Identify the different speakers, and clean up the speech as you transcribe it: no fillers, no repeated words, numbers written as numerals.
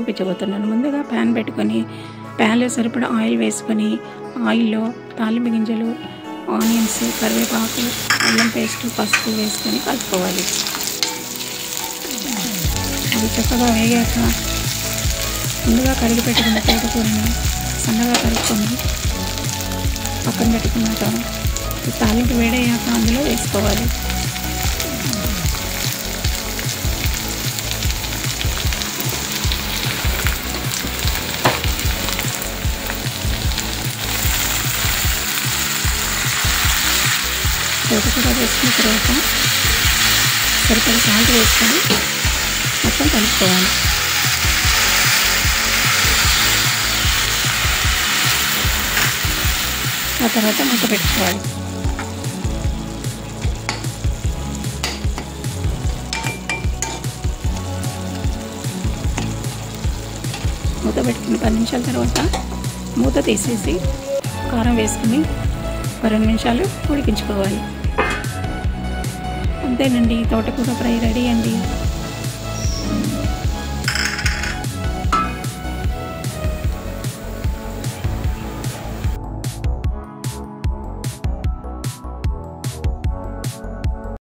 Speaker 1: చూపించబోతున్నాను. ముందుగా ప్యాన్ పెట్టుకొని ప్యాన్లో సరిపడా ఆయిల్ వేసుకొని ఆయిల్లో తాలింపు గింజలు, ఆనియన్స్, కరివేపాకు, అల్లం పేస్ట్, పసుపు వేసుకొని కలుపుకోవాలి. అవి చక్కగా వేగాక ముందుగా కడిగి పెట్టుకున్న తోటకూరని సన్నగా కలుపుకొని పక్కన పెట్టుకున్నాక తాలింపు వేడయ్యాక అందులో వేసుకోవాలి. తోటకూర వేసుకున్న తర్వాత సరిపడా సాల్ట్ వేసుకొని మొత్తం కలుపుకోవాలి. ఆ తర్వాత మూత పెట్టుకోవాలి. మూత పెట్టుకుని 10 నిమిషాల తర్వాత మూత తీసేసి కారం వేసుకుని 2 నిమిషాలు ఉడికించుకోవాలి. అంతేనండి, తోటకూర ఫ్రై రెడీ అండి.